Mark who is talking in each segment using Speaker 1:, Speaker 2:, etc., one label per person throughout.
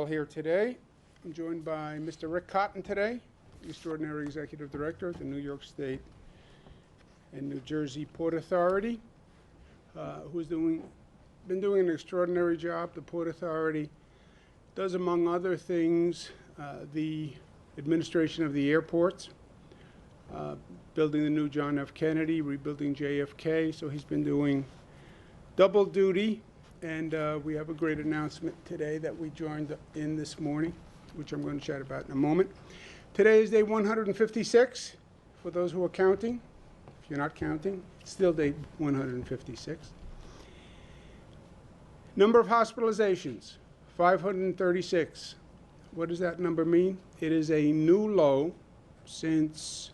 Speaker 1: well here today. I'm joined by Mr. Rick Cotton today, Extraordinary Executive Director of the New York State and New Jersey Port Authority, who's been doing an extraordinary job. The Port Authority does, among other things, the administration of the airports, building the new John F. Kennedy, rebuilding JFK. So he's been doing double duty. And we have a great announcement today that we joined in this morning, which I'm going to chat about in a moment. Today is day 156 for those who are counting. If you're not counting, it's still day 156. Number of hospitalizations, 536. What does that number mean? It is a new low since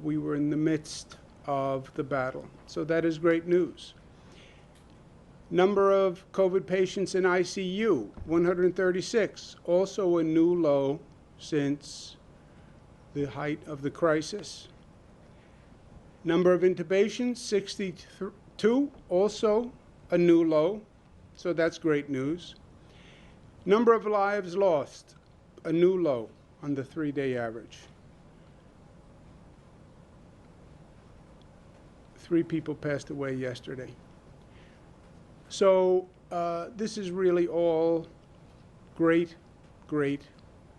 Speaker 1: we were in the midst of the battle. So that is great news. Number of COVID patients in ICU, 136, also a new low since the height of the crisis. Number of intubations, 62, also a new low, so that's great news. Number of lives lost, a new low on the 3-day average. 3 people passed away yesterday. So this is really all great, great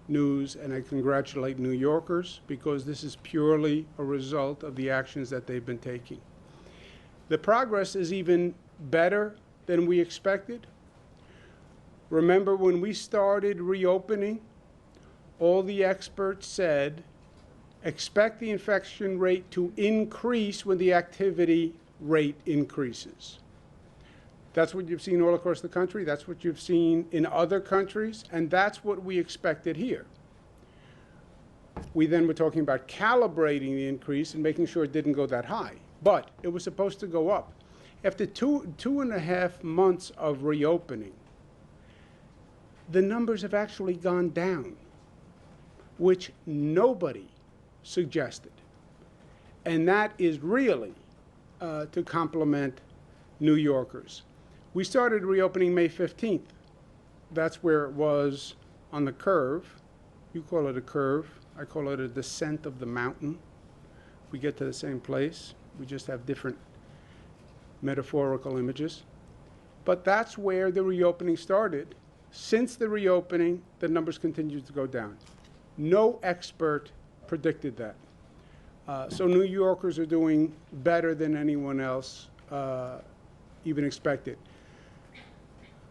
Speaker 1: news, and I congratulate New Yorkers because this is purely a result of the actions that they've been taking. The progress is even better than we expected. Remember, when we started reopening, all the experts said, expect the infection rate to increase when the activity rate increases. That's what you've seen all across the country. That's what you've seen in other countries. And that's what we expected here. We then were talking about calibrating the increase and making sure it didn't go that high. But it was supposed to go up. After two and a half months of reopening, the numbers have actually gone down, which nobody suggested. And that is really to compliment New Yorkers. We started reopening May 15th. That's where it was on the curve. You call it a curve. I call it a descent of the mountain. We get to the same place. We just have different metaphorical images. But that's where the reopening started. Since the reopening, the numbers continue to go down. No expert predicted that. So New Yorkers are doing better than anyone else even expected.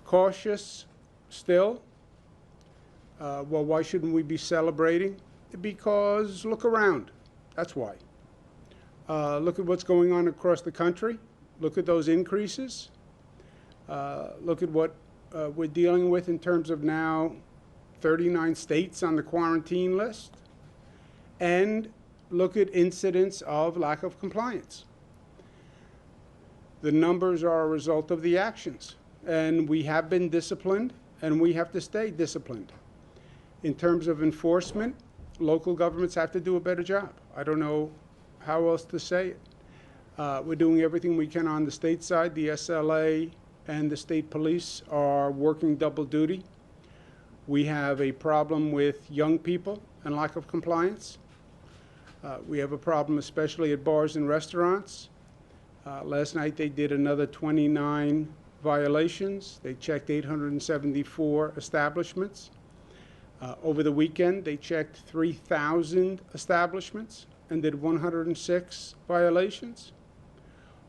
Speaker 1: Cautious still. Well, why shouldn't we be celebrating? Because look around. That's why. Look at what's going on across the country. Look at those increases. Look at what we're dealing with in terms of now 39 states on the quarantine list. And look at incidents of lack of compliance. The numbers are a result of the actions. And we have been disciplined, and we have to stay disciplined. In terms of enforcement, local governments have to do a better job. I don't know how else to say it. We're doing everything we can on the state side. The SLA and the state police are working double duty. We have a problem with young people and lack of compliance. We have a problem especially at bars and restaurants. Last night they did another 29 violations. They checked 874 establishments. Over the weekend, they checked 3,000 establishments and did 106 violations.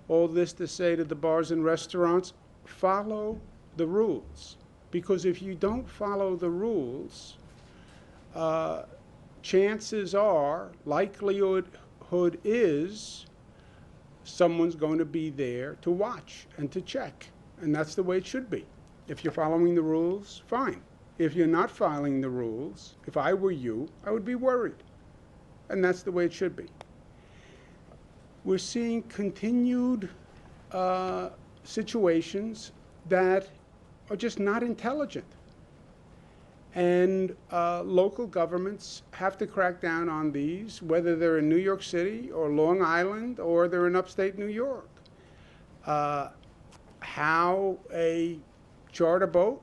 Speaker 1: All this to say to the bars and restaurants, follow the rules. Because if you don't follow the rules, chances are, likelihood is, someone's going to be there to watch and to check. And that's the way it should be. If you're following the rules, fine. If you're not following the rules, if I were you, I would be worried. And that's the way it should be. We're seeing continued situations that are just not intelligent. And local governments have to crack down on these, whether they're in New York City or Long Island or they're in upstate New York. How a charter boat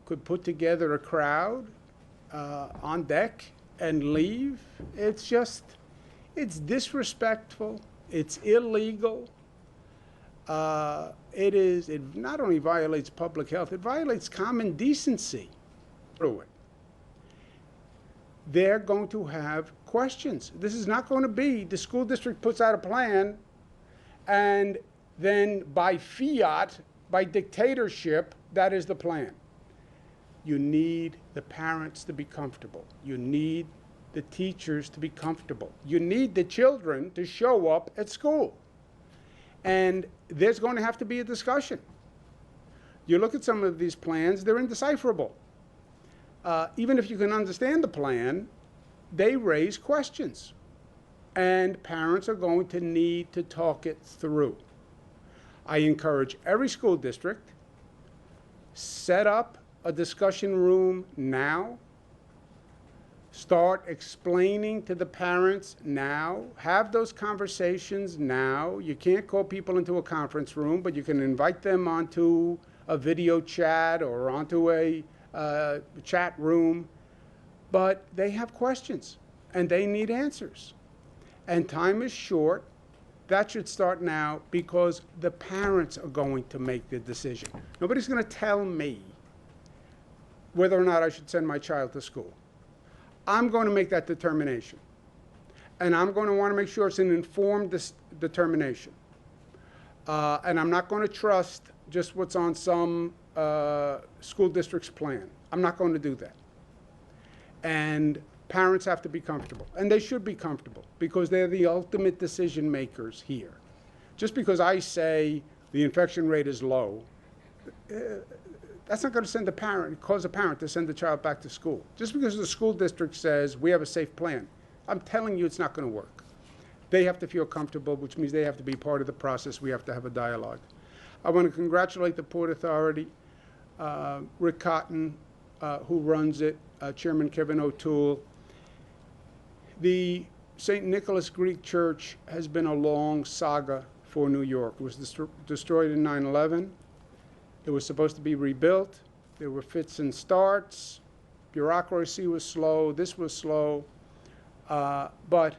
Speaker 1: could put together a crowd on deck and leave. It's disrespectful. It's illegal. It not only violates public health, it violates common decency. They're going to have questions. This is not going to be the school district puts out a plan and then by fiat, by dictatorship, that is the plan. You need the parents to be comfortable. You need the teachers to be comfortable. You need the children to show up at school. And there's going to have to be a discussion. You look at some of these plans, they're indecipherable. Even if you can understand the plan, they raise questions. And parents are going to need to talk it through. I encourage every school district, set up a discussion room now. Start explaining to the parents now. Have those conversations now. You can't call people into a conference room, but you can invite them onto a video chat or onto a chat room. But they have questions, and they need answers. And time is short. That should start now because the parents are going to make the decision. Nobody's going to tell me whether or not I should send my child to school. I'm going to make that determination. And I'm going to want to make sure it's an informed determination. And I'm not going to trust just what's on some school district's plan. I'm not going to do that. And parents have to be comfortable. And they should be comfortable because they're the ultimate decision makers here. Just because I say the infection rate is low, that's not going to cause a parent to send the child back to school. Just because the school district says we have a safe plan, I'm telling you it's not going to work. They have to feel comfortable, which means they have to be part of the process. We have to have a dialogue. I want to congratulate the Port Authority, Rick Cotton, who runs it, Chairman Kevin O'Toole. The St. Nicholas Greek Church has been a long saga for New York. It was destroyed in 9/11. It was supposed to be rebuilt. There were fits and starts. Bureaucracy was slow. This was slow. But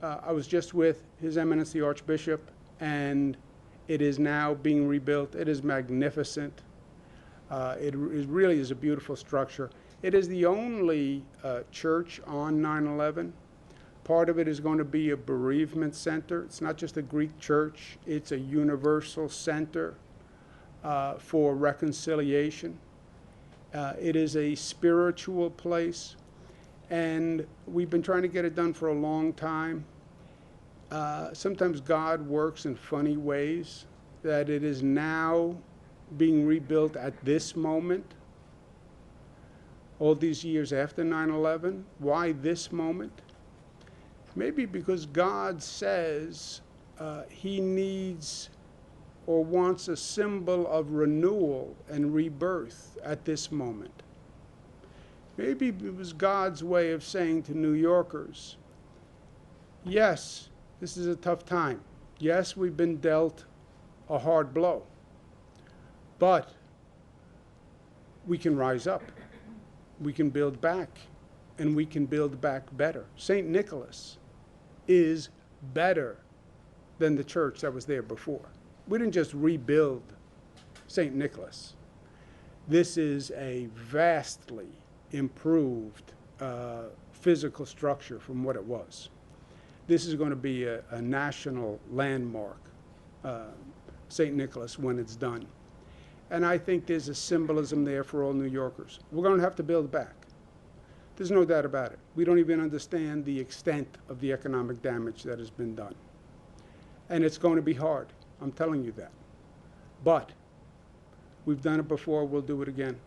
Speaker 1: I was just with His Eminence the Archbishop, and it is now being rebuilt. It is magnificent. It really is a beautiful structure. It is the only church on 9/11. Part of it is going to be a bereavement center. It's not just a Greek church. It's a universal center for reconciliation. It is a spiritual place, and we've been trying to get it done for a long time. Sometimes God works in funny ways, that it is now being rebuilt at this moment, all these years after 9/11. Why this moment? Maybe because God says He needs or wants a symbol of renewal and rebirth at this moment. Maybe it was God's way of saying to New Yorkers, yes, this is a tough time. Yes, we've been dealt a hard blow, but we can rise up. We can build back, and we can build back better. St. Nicholas is better than the church that was there before. We didn't just rebuild St. Nicholas. This is a vastly improved physical structure from what it was. This is going to be a national landmark, St. Nicholas, when it's done. And I think there's a symbolism there for all New Yorkers. We're going to have to build back. There's no doubt about it. We don't even understand the extent of the economic damage that has been done. And it's going to be hard. I'm telling you that. But we've done it before. We'll do it again.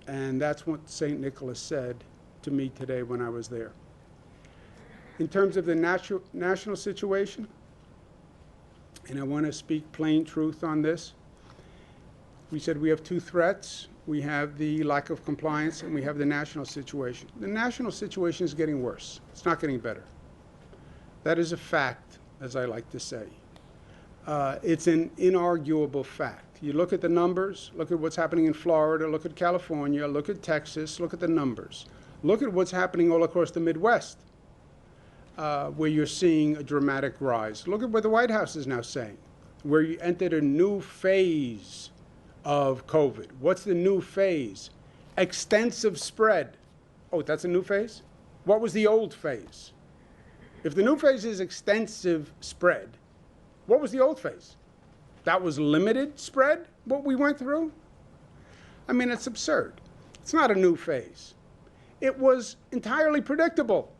Speaker 1: And that's what St. Nicholas said to me today when I was there. In terms of the national situation, and I want to speak plain truth on this, we said we have two threats. We have the lack of compliance, and we have the national situation. The national situation is getting worse. It's not getting better. That is a fact, as I like to say. It's an inarguable fact. You look at the numbers, look at what's happening in Florida, look at California, look at Texas, look at the numbers. Look at what's happening all across the Midwest, where you're seeing a dramatic rise. Look at what the White House is now saying, where you entered a new phase of COVID. What's the new phase? Extensive spread. Oh, that's a new phase? What was the old phase? If the new phase is extensive spread, what was the old phase? That was limited spread, what we went through? I mean, it's absurd. It's not a new phase. It was entirely predictable.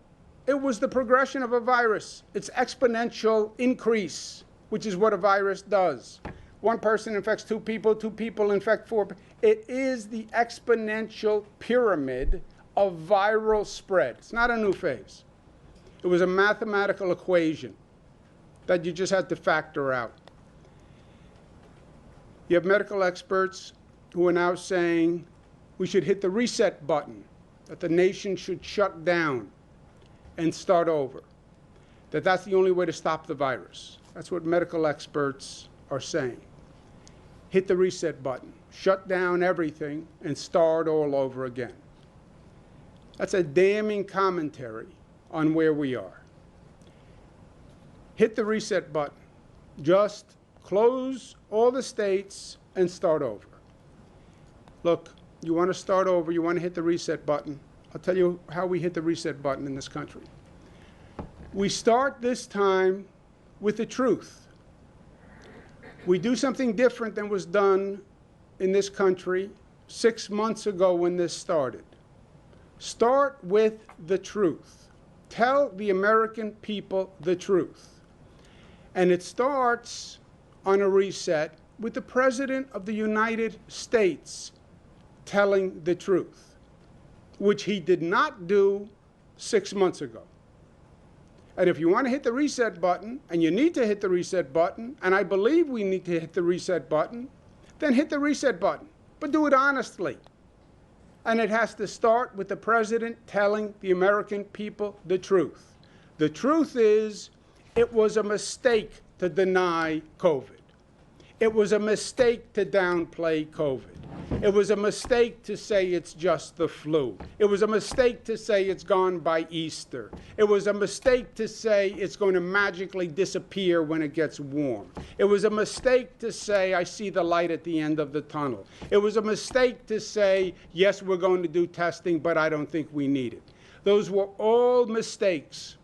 Speaker 1: It was the progression of a virus. It's exponential increase, which is what a virus does. One person infects two people infect four. It is the exponential pyramid of viral spread. It's not a new phase. It was a mathematical equation that you just had to factor out. You have medical experts who are now saying we should hit the reset button, that the nation should shut down and start over, that that's the only way to stop the virus. That's what medical experts are saying. Hit the reset button, shut down everything, and start all over again. That's a damning commentary on where we are. Hit the reset button. Just close all the states and start over. Look, you want to start over, you want to hit the reset button. I'll tell you how we hit the reset button in this country. We start this time with the truth. We do something different than was done in this country 6 months ago when this started. Start with the truth. Tell the American people the truth. And it starts on a reset with the President of the United States telling the truth, which he did not do 6 months ago. And if you want to hit the reset button, and you need to hit the reset button, and I believe we need to hit the reset button, then hit the reset button, but do it honestly. And it has to start with the President telling the American people the truth. The truth is, it was a mistake to deny COVID. It was a mistake to downplay COVID. It was a mistake to say it's just the flu. It was a mistake to say it's gone by Easter. It was a mistake to say it's going to magically disappear when it gets warm. It was a mistake to say I see the light at the end of the tunnel. It was a mistake to say, yes, we're going to do testing, but I don't think we need it. Those were all mistakes.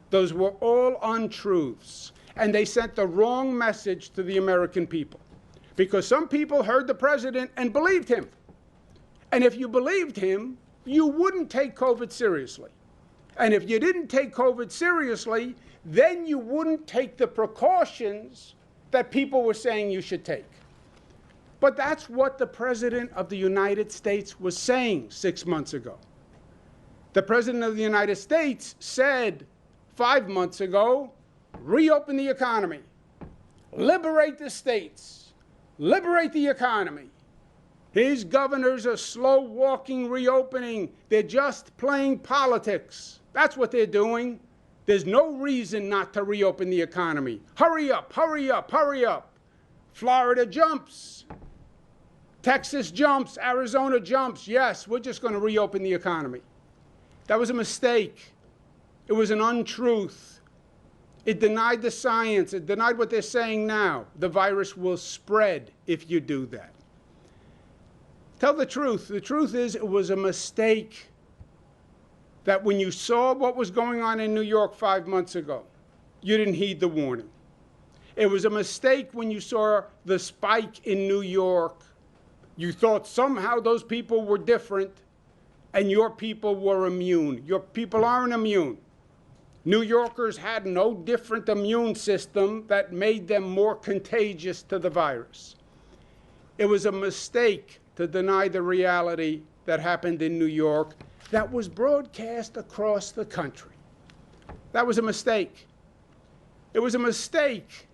Speaker 1: Those were all untruths. And they sent the wrong message to the American people. Because some people heard the president and believed him. And if you believed him, you wouldn't take COVID seriously. And if you didn't take COVID seriously, then you wouldn't take the precautions that people were saying you should take. But that's what the President of the United States was saying 6 months ago. The President of the United States said 5 months ago, reopen the economy, liberate the states, liberate the economy. His governors are slow-walking reopening. They're just playing politics. That's what they're doing. There's no reason not to reopen the economy. Hurry up, hurry up, hurry up. Florida jumps. Texas jumps. Arizona jumps. Yes, we're just going to reopen the economy. That was a mistake. It was an untruth. It denied the science. It denied what they're saying now. The virus will spread if you do that. Tell the truth. The truth is it was a mistake that when you saw what was going on in New York 5 months ago, you didn't heed the warning. It was a mistake when you saw the spike in New York. You thought somehow those people were different and your people were immune. Your people aren't immune. New Yorkers had no different immune system that made them more contagious to the virus. It was a mistake to deny the reality that happened in New York that was broadcast across the country. That was a mistake. It was a mistake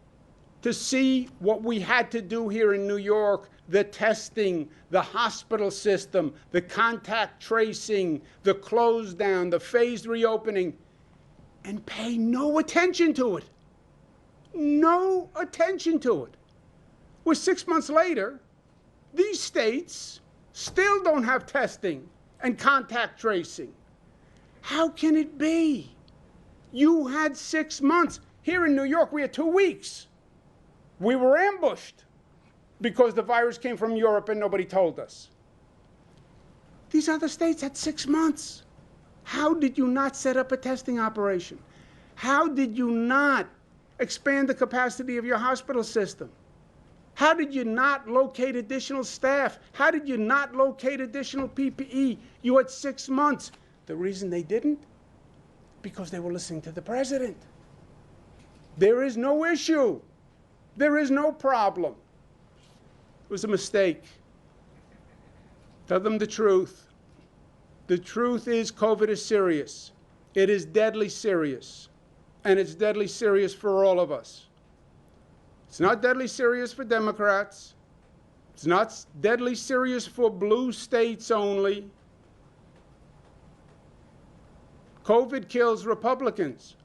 Speaker 1: to see what we had to do here in New York, the testing, the hospital system, the contact tracing, the close down, the phased reopening, and pay no attention to it. No attention to it. We're 6 months later. These states still don't have testing and contact tracing. How can it be? You had 6 months. Here in New York, we had 2 weeks. We were ambushed because the virus came from Europe and nobody told us. These other states had 6 months. How did you not set up a testing operation? How did you not expand the capacity of your hospital system? How did you not locate additional staff? How did you not locate additional PPE? You had 6 months. The reason they didn't? Because they were listening to the president. There is no issue. There is no problem. It was a mistake. Tell them the truth. The truth is COVID is serious. It is deadly serious. And it's deadly serious for all of us. It's not deadly serious for Democrats. It's not deadly serious for blue states only. COVID kills Republicans.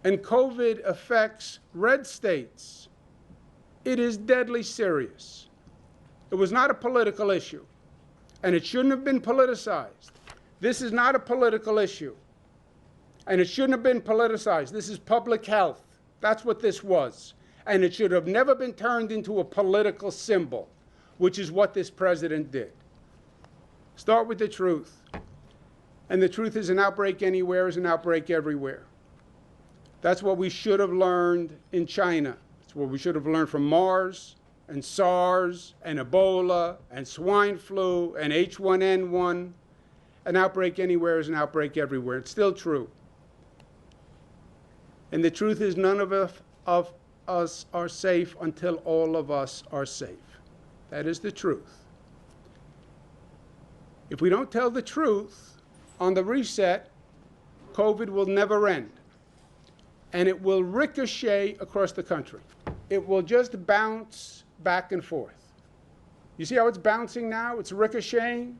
Speaker 1: And COVID affects red states. It is deadly serious. It was not a political issue. And it shouldn't have been politicized. This is not a political issue. And it shouldn't have been politicized. This is public health. That's what this was. And it should have never been turned into a political symbol, which is what this president did. Start with the truth. And the truth is an outbreak anywhere is an outbreak everywhere. That's what we should have learned in China. It's what we should have learned from MERS and SARS and Ebola and swine flu and H1N1. An outbreak anywhere is an outbreak everywhere. It's still true. And the truth is none of us are safe until all of us are safe. That is the truth. If we don't tell the truth on the reset, COVID will never end. And it will ricochet across the country. It will just bounce back and forth. You see how it's bouncing now? It's ricocheting.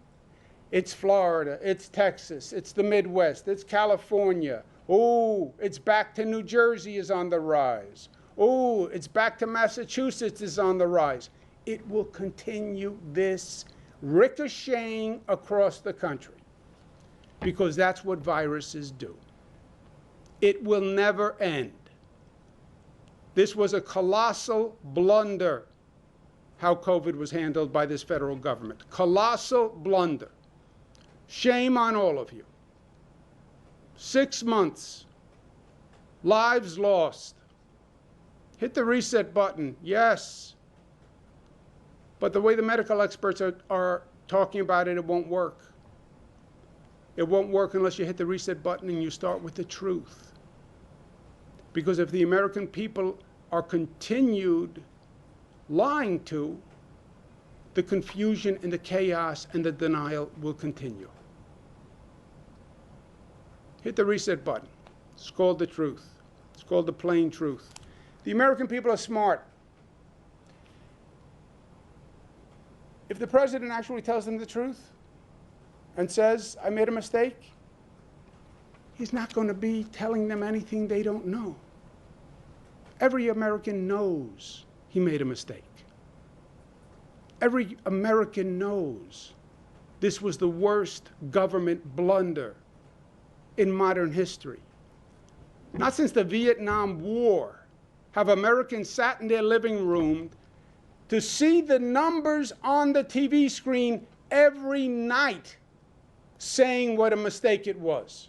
Speaker 1: It's Florida, it's Texas, it's the Midwest, it's California. Oh, it's back to New Jersey is on the rise. Oh, it's back to Massachusetts is on the rise. It will continue this ricocheting across the country because that's what viruses do. It will never end. This was a colossal blunder, how COVID was handled by this federal government. Colossal blunder. Shame on all of you. 6 months. Lives lost. Hit the reset button, yes. But the way the medical experts are talking about it, it won't work. It won't work unless you hit the reset button and you start with the truth. Because if the American people are continued lying to, the confusion and the chaos and the denial will continue. Hit the reset button. It's called the truth. It's called the plain truth. The American people are smart. If the president actually tells them the truth and says, I made a mistake, he's not going to be telling them anything they don't know. Every American knows he made a mistake. Every American knows this was the worst government blunder in modern history. Not since the Vietnam War have Americans sat in their living room to see the numbers on the TV screen every night saying what a mistake it was.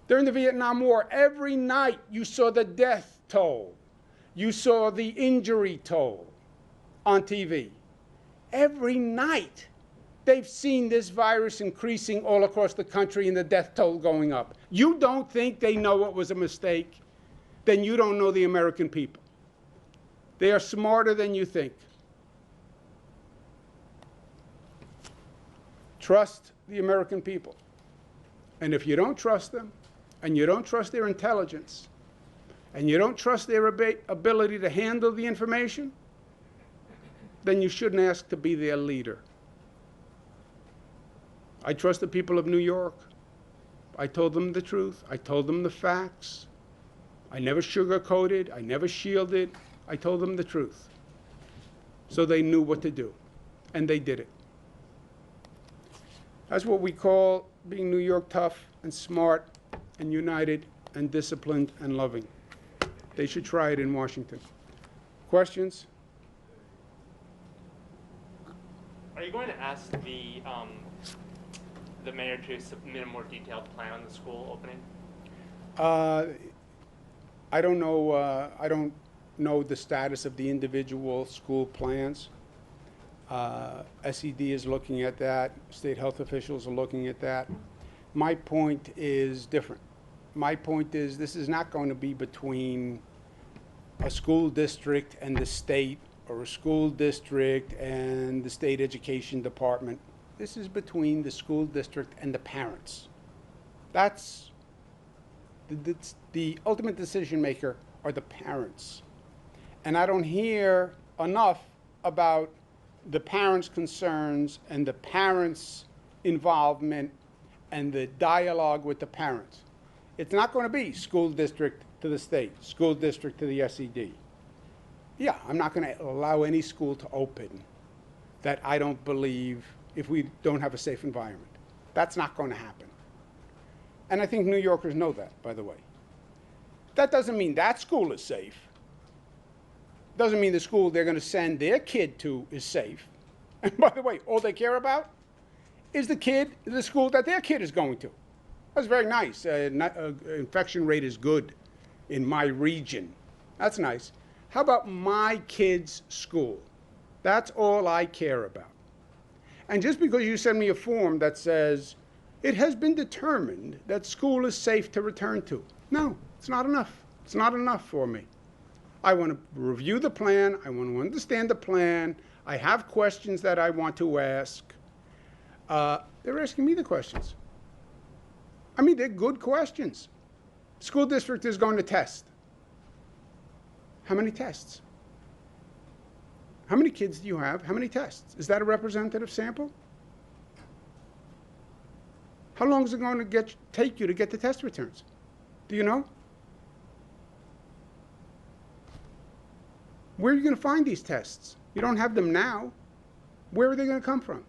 Speaker 1: During the Vietnam War, every night you saw the death toll. You saw the injury toll on TV. Every night they've seen this virus increasing all across the country and the death toll going up. You don't think they know it was a mistake? Then you don't know the American people. They are smarter than you think. Trust the American people. And if you don't trust them, and you don't trust their intelligence, and you don't trust their ability to handle the information, then you shouldn't ask to be their leader. I trust the people of New York. I told them the truth. I told them the facts. I never sugarcoated. I never shielded. I told them the truth. So they knew what to do. And they did it. That's what we call being New York tough and smart and united and disciplined and loving. They should try it in Washington. Questions?
Speaker 2: Are you going to ask the mayor to submit a more detailed plan on the school opening?
Speaker 1: I don't know. I don't know the status of the individual school plans. SED is looking at that. State health officials are looking at that. My point is different. My point is this is not going to be between a school district and the state, or a school district and the state education department. This is between the school district and the parents. That's the ultimate decision maker are the parents. And I don't hear enough about the parents' concerns and the parents' involvement and the dialogue with the parents. It's not going to be school district to the state, school district to the SED. Yeah, I'm not going to allow any school to open that I don't believe if we don't have a safe environment. That's not going to happen. And I think New Yorkers know that, by the way. That doesn't mean that school is safe. Doesn't mean the school they're going to send their kid to is safe. And by the way, all they care about is the school that their kid is going to. That's very nice. Infection rate is good in my region. That's nice. How about my kid's school? That's all I care about. And just because you send me a form that says, it has been determined that school is safe to return to. No, it's not enough. It's not enough for me. I want to review the plan. I want to understand the plan. I have questions that I want to ask. They're asking me the questions. I mean, they're good questions. School district is going to test. How many tests? How many kids do you have? How many tests? Is that a representative sample? How long is it going to take you to get the test returns? Do you know? Where are you going to find these tests? You don't have them now. Where are they going to come from?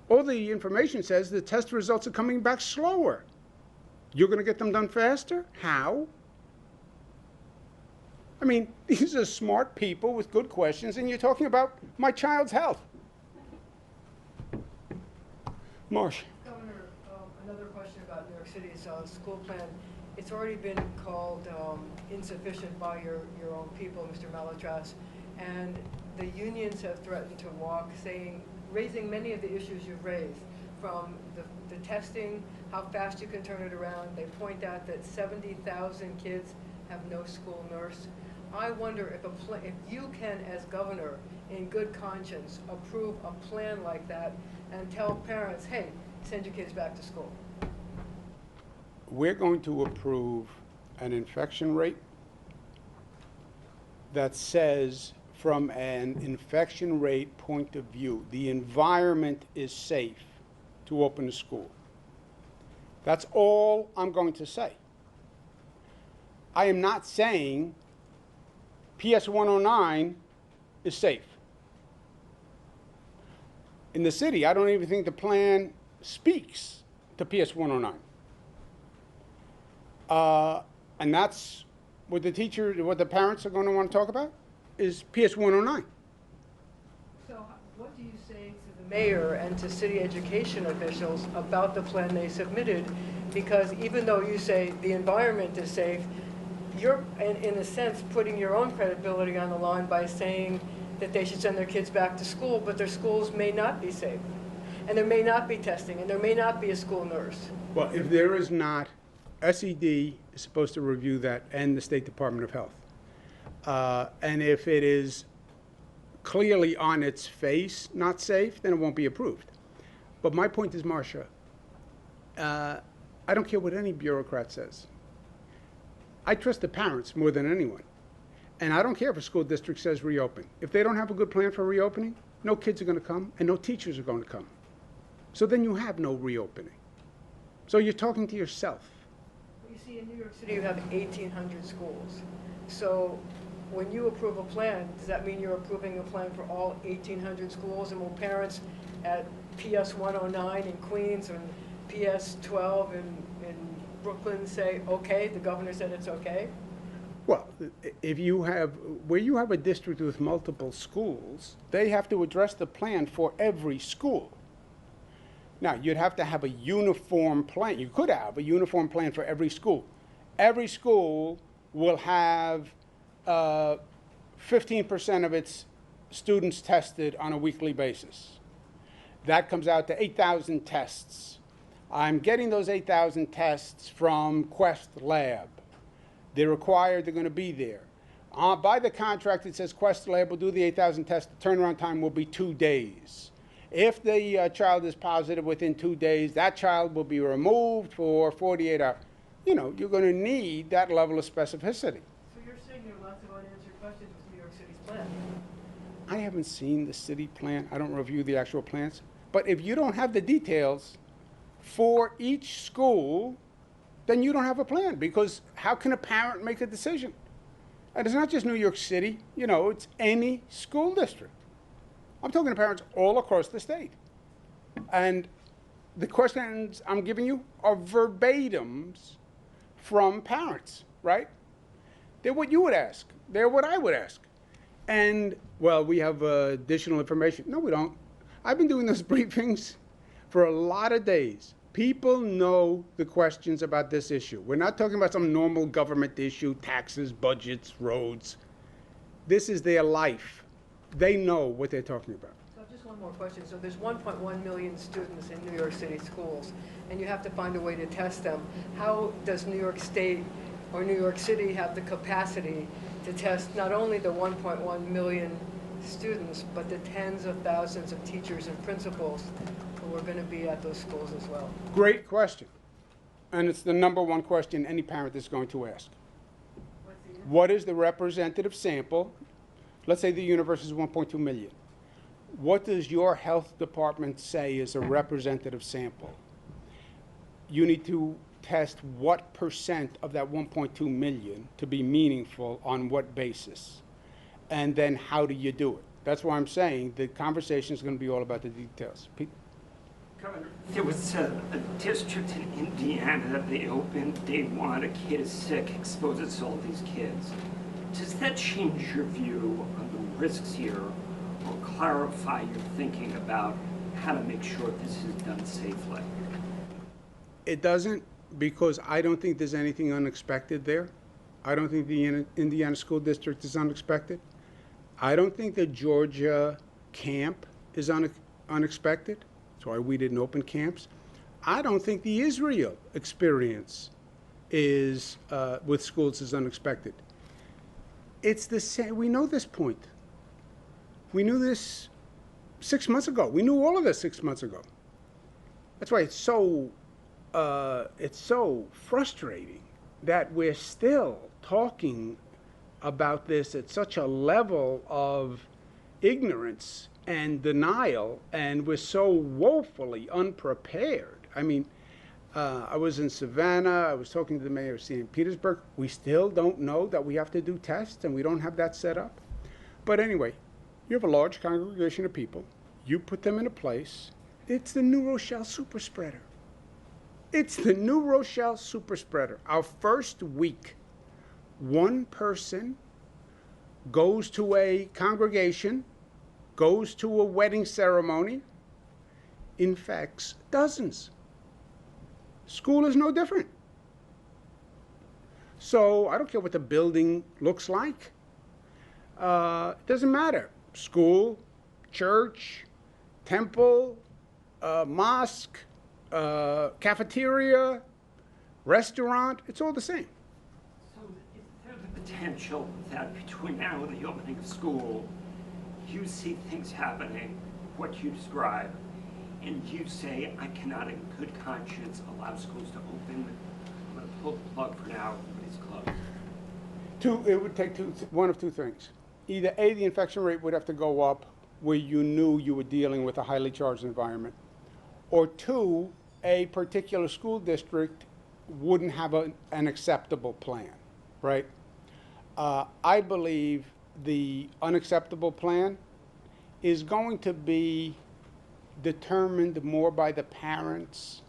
Speaker 1: All the information says the test results are coming back slower. You're going to get them done faster? How? I mean, these are smart people with good questions, and you're talking about my child's health. Marsh.
Speaker 3: Governor, another question about New York City's school plan. It's already been called insufficient by your own people, Mr. Malotras, and the unions have threatened to walk, raising many of the issues you've raised, from the testing, how fast you can turn it around. They point out that 70,000 kids have no school nurse. I wonder if you can, as governor, in good conscience, approve a plan like that and tell parents, hey, send your kids back to school.
Speaker 1: We're going to approve an infection rate that says, from an infection rate point of view, the environment is safe to open a school. That's all I'm going to say. I am not saying PS 109 is safe. In the city, I don't even think the plan speaks to PS 109. And that's what the parents are going to want to talk about, is PS 109.
Speaker 3: So what do you say to the mayor and to city education officials about the plan they submitted? Because even though you say the environment is safe, you're, in a sense, putting your own credibility on the line by saying that they should send their kids back to school, but their schools may not be safe. And there may not be testing, and there may not be a school nurse.
Speaker 1: Well, if there is not, SED is supposed to review that, and the State Department of Health. And if it is clearly on its face not safe, then it won't be approved. But my point is, Marcia, I don't care what any bureaucrat says. I trust the parents more than anyone. And I don't care if a school district says reopen. If they don't have a good plan for reopening, no kids are going to come and no teachers are going to come. So then you have no reopening. So you're talking to yourself.
Speaker 3: You see, in New York City, you have 1,800 schools. So when you approve a plan, does that mean you're approving a plan for all 1,800 schools? And will parents at PS 109 in Queens and PS 12 in Brooklyn say, okay, the governor said it's okay?
Speaker 1: Well, if you have, where you have a district with multiple schools, they have to address the plan for every school. Now, you'd have to have a uniform plan. You could have a uniform plan for every school. Every school will have 15% of its students tested on a weekly basis. That comes out to 8,000 tests. I'm getting those 8,000 tests from Quest Lab. They're required, they're going to be there. By the contract, it says Quest Lab will do the 8,000 tests. The turnaround time will be 2 days. If the child is positive within 2 days, that child will be removed for 48 hours. You know, you're going to need that level of specificity.
Speaker 3: So you're saying there are lots of unanswered questions with New York City's plan?
Speaker 1: I haven't seen the city plan. I don't review the actual plans. But if you don't have the details for each school, then you don't have a plan, because how can a parent make a decision? And it's not just New York City, you know, it's any school district. I'm talking to parents all across the state. And the questions I'm giving you are verbatims from parents, right? They're what you would ask. They're what I would ask. And, well, we have additional information. No, we don't. I've been doing those briefings for a lot of days. People know the questions about this issue. We're not talking about some normal government issue, taxes, budgets, roads. This is their life. They know what they're talking about.
Speaker 3: So just one more question. So there's 1.1 million students in New York City schools, and you have to find a way to test them. How does New York State or New York City have the capacity to test not only the 1.1 million students, but the tens of thousands of teachers and principals who are going to be at those schools as well?
Speaker 1: Great question. And it's the number one question any parent is going to ask. What is the representative sample? Let's say the universe is 1.2 million. What does your health department say is a representative sample? You need to test what percent of that 1.2 million to be meaningful on what basis? And then how do you do it? That's why I'm saying the conversation is going to be all about the details. Pete?
Speaker 4: Governor, there was a district in Indiana that they opened day one. A kid is sick, exposes all these kids. Does that change your view on the risks here, or clarify your thinking about how to make sure this is done safely?
Speaker 1: It doesn't, because I don't think there's anything unexpected there. I don't think the Indiana School District is unexpected. I don't think the Georgia camp is unexpected. That's why we didn't open camps. I don't think the Israel experience is with schools is unexpected. It's the same. We know this point. We knew this 6 months ago. We knew all of this 6 months ago. That's why it's so frustrating that we're still talking about this at such a level of ignorance and denial, and we're so woefully unprepared. I mean, I was in Savannah, I was talking to the mayor of St. Petersburg. We still don't know that we have to do tests, and we don't have that set up. But anyway, you have a large congregation of people. You put them in a place. It's the New Rochelle super spreader. It's the New Rochelle super spreader. Our first week, one person goes to a congregation, goes to a wedding ceremony, infects dozens. School is no different. So I don't care what the building looks like. It doesn't matter. School, church, temple, mosque, cafeteria, restaurant, it's all the same.
Speaker 4: So is there the potential that between now and the opening of school, you see things happening, what you describe, and you say, I cannot in good conscience allow schools to open, I'm going to pull the plug for now, everybody's closed?
Speaker 1: It would take one of two things. Either A, the infection rate would have to go up where you knew you were dealing with a highly charged environment, or two, a particular school district wouldn't have an acceptable plan, right? I believe the unacceptable plan is going to be determined more by the parents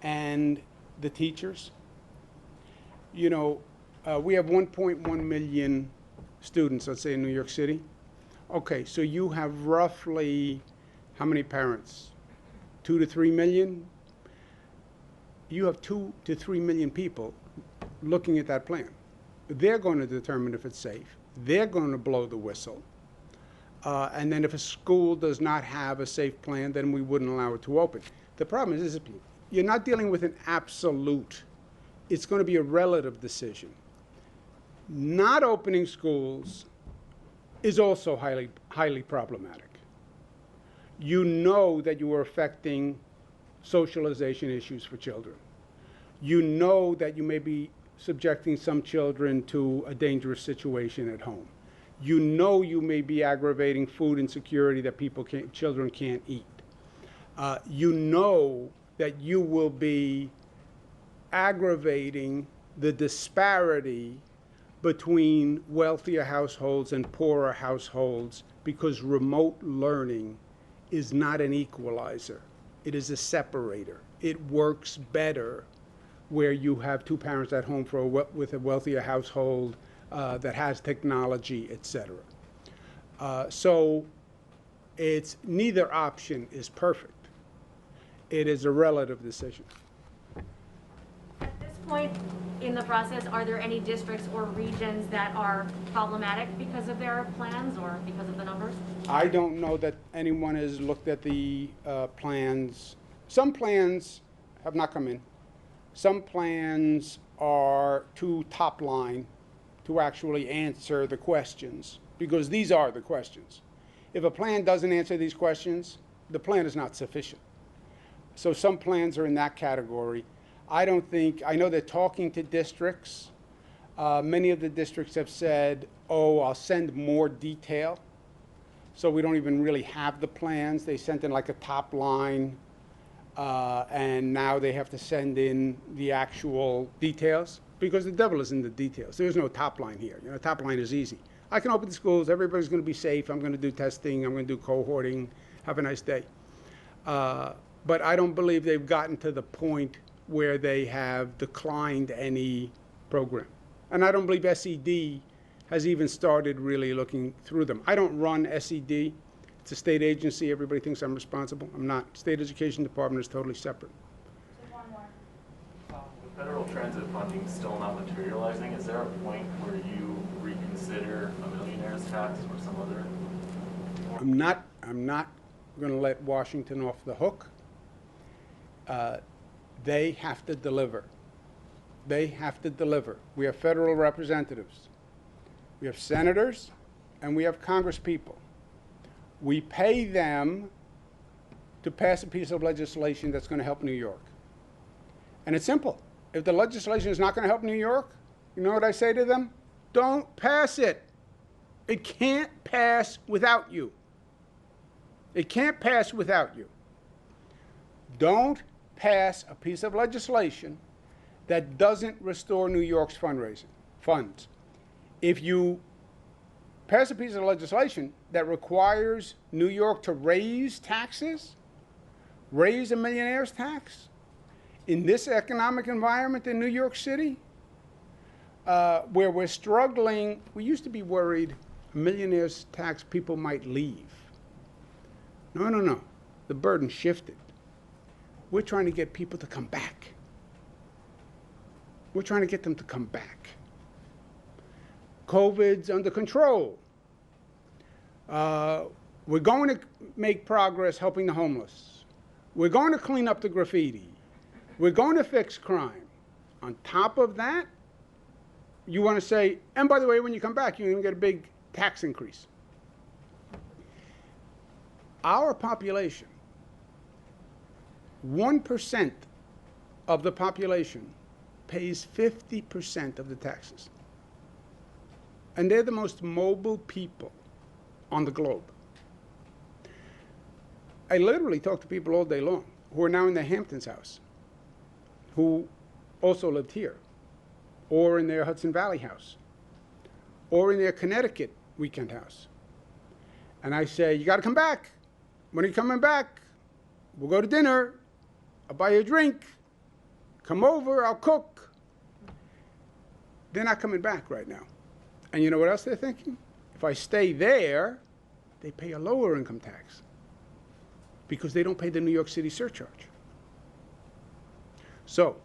Speaker 1: and the teachers. You know, we have 1.1 million students, let's say, in New York City. Okay, so you have roughly, how many parents? 2 to 3 million? You have 2 to 3 million people looking at that plan. They're going to determine if it's safe. They're going to blow the whistle. And then if a school does not have a safe plan, then we wouldn't allow it to open. The problem is you're not dealing with an absolute. It's going to be a relative decision. Not opening schools is also highly problematic. You know that you are affecting socialization issues for children. You know that you may be subjecting some children to a dangerous situation at home. You know you may be aggravating food insecurity that children can't eat. You know that you will be aggravating the disparity between wealthier households and poorer households because remote learning is not an equalizer. It is a separator. It works better where you have two parents at home with a wealthier household that has technology, etc. So it's neither option is perfect. It is a relative decision.
Speaker 5: At this point in the process, are there any districts or regions that are problematic because of their plans or because of the numbers?
Speaker 1: I don't know that anyone has looked at the plans. Some plans have not come in. Some plans are too top line to actually answer the questions, because these are the questions. If a plan doesn't answer these questions, the plan is not sufficient. So some plans are in that category. I know they're talking to districts. Many of the districts have said, oh, I'll send more detail. So we don't even really have the plans. They sent in like a top line, and now they have to send in the actual details, because the devil is in the details. There's no top line here. You know, top line is easy. I can open the schools. Everybody's going to be safe. I'm going to do testing. I'm going to do cohorting. Have a nice day. But I don't believe they've gotten to the point where they have declined any program. And I don't believe SED has even started really looking through them. I don't run SED. It's a state agency. Everybody thinks I'm responsible. I'm not. State Education Department is totally separate.
Speaker 5: One more.
Speaker 6: With federal transit funding still not materializing, is there a point where you reconsider a millionaire's tax or some other?
Speaker 1: I'm not going to let Washington off the hook. They have to deliver. They have to deliver. We have federal representatives. We have senators, and we have congresspeople. We pay them to pass a piece of legislation that's going to help New York. And it's simple. If the legislation is not going to help New York, you know what I say to them? Don't pass it. It can't pass without you. It can't pass without you. Don't pass a piece of legislation that doesn't restore New York's fundraising funds. If you pass a piece of legislation that requires New York to raise taxes, raise a millionaire's tax, in this economic environment in New York City, where we're struggling, we used to be worried a millionaire's tax people might leave. No. The burden shifted. We're trying to get people to come back. We're trying to get them to come back. COVID's under control. We're going to make progress helping the homeless. We're going to clean up the graffiti. We're going to fix crime. On top of that, you want to say, and by the way, when you come back, you're going to get a big tax increase. Our population, 1% of the population pays 50% of the taxes. And they're the most mobile people on the globe. I literally talk to people all day long who are now in their Hamptons house, who also lived here, or in their Hudson Valley house, or in their Connecticut weekend house. And I say, you got to come back. When are you coming back? We'll go to dinner. I'll buy you a drink. Come over, I'll cook. They're not coming back right now. And you know what else they're thinking? If I stay there, they pay a lower income tax because they don't pay the New York City surcharge. So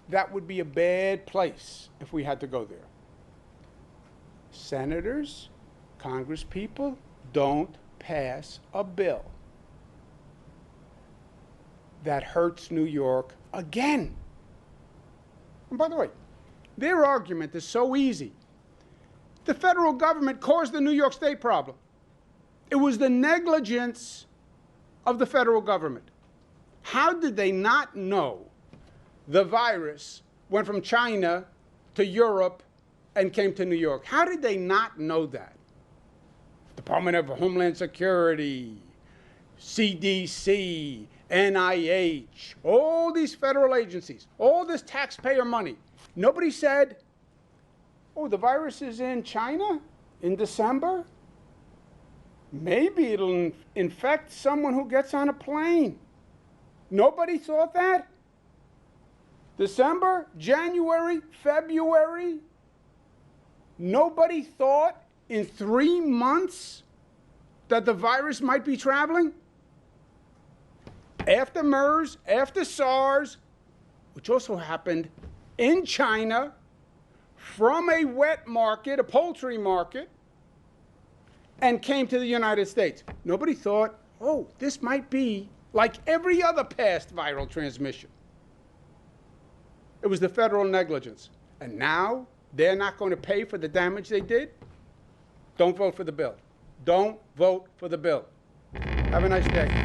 Speaker 1: that would be a bad place if we had to go there. Senators, congresspeople, don't pass a bill that hurts New York again. And by the way, their argument is so easy. The federal government caused the New York State problem. It was the negligence of the federal government. How did they not know the virus went from China to Europe and came to New York? How did they not know that? Department of Homeland Security, CDC, NIH, all these federal agencies, all this taxpayer money. Nobody said, oh, the virus is in China in December? Maybe it'll infect someone who gets on a plane. Nobody thought that? December, January, February? Nobody thought in 3 months that the virus might be traveling? After MERS, after SARS, which also happened in China, from a wet market, a poultry market, and came to the United States. Nobody thought, oh, this might be like every other past viral transmission. It was the federal negligence. And now they're not going to pay for the damage they did? Don't vote for the bill. Don't vote for the bill. Have a nice day.